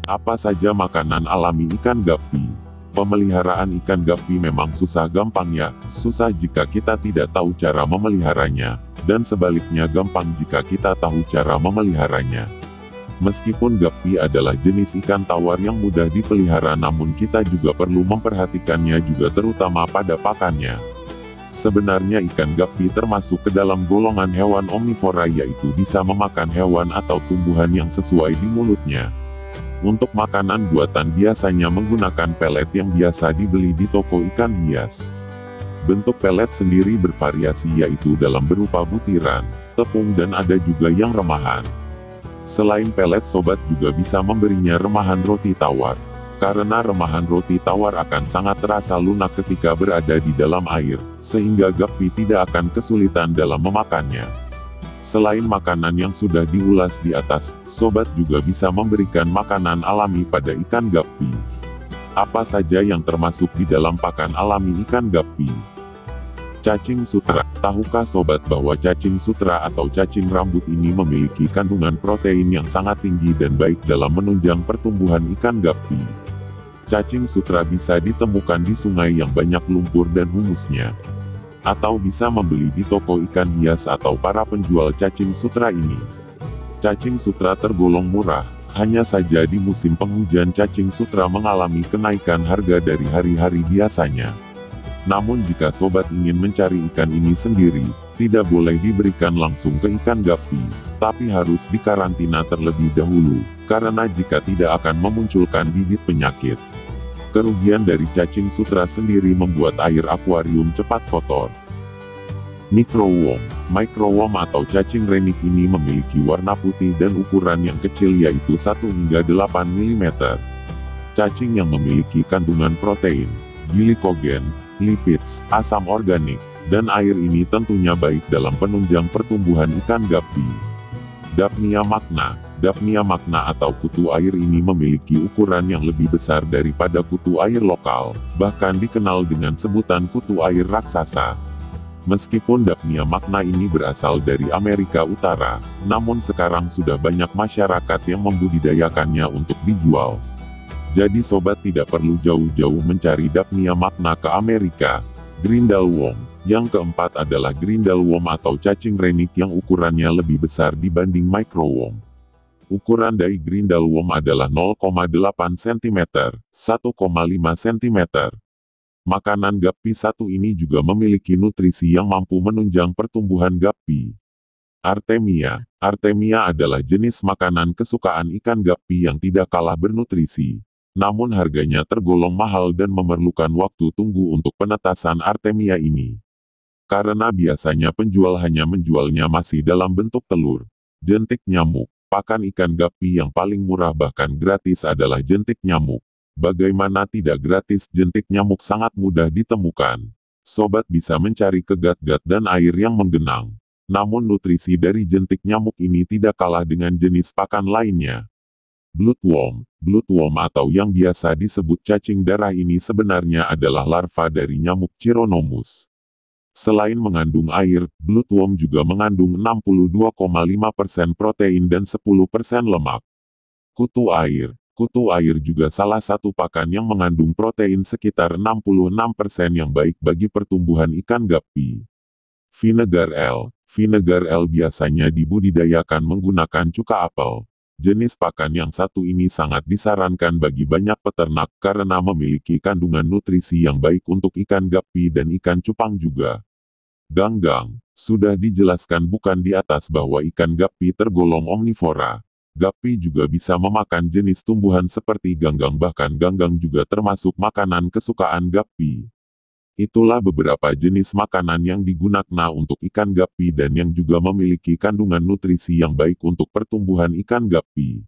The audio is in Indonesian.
Apa saja makanan alami ikan gapi? Pemeliharaan ikan gapi memang susah gampangnya, susah jika kita tidak tahu cara memeliharanya, dan sebaliknya gampang jika kita tahu cara memeliharanya. Meskipun gapi adalah jenis ikan tawar yang mudah dipelihara, namun kita juga perlu memperhatikannya juga terutama pada pakannya. Sebenarnya ikan gapi termasuk ke dalam golongan hewan omnivora, yaitu bisa memakan hewan atau tumbuhan yang sesuai di mulutnya. Untuk makanan buatan biasanya menggunakan pelet yang biasa dibeli di toko ikan hias. Bentuk pelet sendiri bervariasi, yaitu dalam berupa butiran, tepung, dan ada juga yang remahan. Selain pelet, sobat juga bisa memberinya remahan roti tawar. Karena remahan roti tawar akan sangat terasa lunak ketika berada di dalam air, sehingga gapi tidak akan kesulitan dalam memakannya. Selain makanan yang sudah diulas di atas, sobat juga bisa memberikan makanan alami pada ikan gapi. Apa saja yang termasuk di dalam pakan alami ikan gapi? Cacing sutra. Tahukah sobat bahwa cacing sutra atau cacing rambut ini memiliki kandungan protein yang sangat tinggi dan baik dalam menunjang pertumbuhan ikan gapi? Cacing sutra bisa ditemukan di sungai yang banyak lumpur dan humusnya. Atau bisa membeli di toko ikan hias atau para penjual cacing sutra ini. Cacing sutra tergolong murah, hanya saja di musim penghujan cacing sutra mengalami kenaikan harga dari hari-hari biasanya. Namun jika sobat ingin mencari ikan ini sendiri, tidak boleh diberikan langsung ke ikan gapi, tapi harus dikarantina terlebih dahulu, karena jika tidak akan memunculkan bibit penyakit. Kerugian dari cacing sutra sendiri membuat air akuarium cepat kotor. Microworm. Microworm atau cacing renik ini memiliki warna putih dan ukuran yang kecil, yaitu 1 hingga 8 mm. Cacing yang memiliki kandungan protein, glikogen, lipids, asam organik, dan air ini tentunya baik dalam penunjang pertumbuhan ikan gapi. Daphnia magna. Daphnia magna atau kutu air ini memiliki ukuran yang lebih besar daripada kutu air lokal, bahkan dikenal dengan sebutan kutu air raksasa. Meskipun Daphnia magna ini berasal dari Amerika Utara, namun sekarang sudah banyak masyarakat yang membudidayakannya untuk dijual. Jadi sobat tidak perlu jauh-jauh mencari Daphnia magna ke Amerika. Grindelwald. Yang keempat adalah Grindelwald atau cacing renik yang ukurannya lebih besar dibanding microworm. Ukuran dai Grindelwald adalah 0,8 cm, 1,5 cm. Makanan gapi satu ini juga memiliki nutrisi yang mampu menunjang pertumbuhan gapi. Artemia. Artemia adalah jenis makanan kesukaan ikan gapi yang tidak kalah bernutrisi. Namun harganya tergolong mahal dan memerlukan waktu tunggu untuk penetasan Artemia ini. Karena biasanya penjual hanya menjualnya masih dalam bentuk telur. Jentik nyamuk. Pakan ikan gapi yang paling murah bahkan gratis adalah jentik nyamuk. Bagaimana tidak gratis? Jentik nyamuk sangat mudah ditemukan. Sobat bisa mencari ke gat-gat dan air yang menggenang. Namun nutrisi dari jentik nyamuk ini tidak kalah dengan jenis pakan lainnya. Bloodworm. Bloodworm atau yang biasa disebut cacing darah ini sebenarnya adalah larva dari nyamuk Chironomus. Selain mengandung air, bloodworm juga mengandung 62,5% protein dan 10% lemak. Kutu air. Kutu air juga salah satu pakan yang mengandung protein sekitar 66% yang baik bagi pertumbuhan ikan gapi. Vinegar L. Vinegar L biasanya dibudidayakan menggunakan cuka apel. Jenis pakan yang satu ini sangat disarankan bagi banyak peternak karena memiliki kandungan nutrisi yang baik untuk ikan gapi dan ikan cupang juga. Ganggang. Sudah dijelaskan bukan di atas bahwa ikan gapi tergolong omnivora. Gapi juga bisa memakan jenis tumbuhan seperti ganggang, bahkan ganggang juga termasuk makanan kesukaan gapi. Itulah beberapa jenis makanan yang digunakan untuk ikan gapi dan yang juga memiliki kandungan nutrisi yang baik untuk pertumbuhan ikan gapi.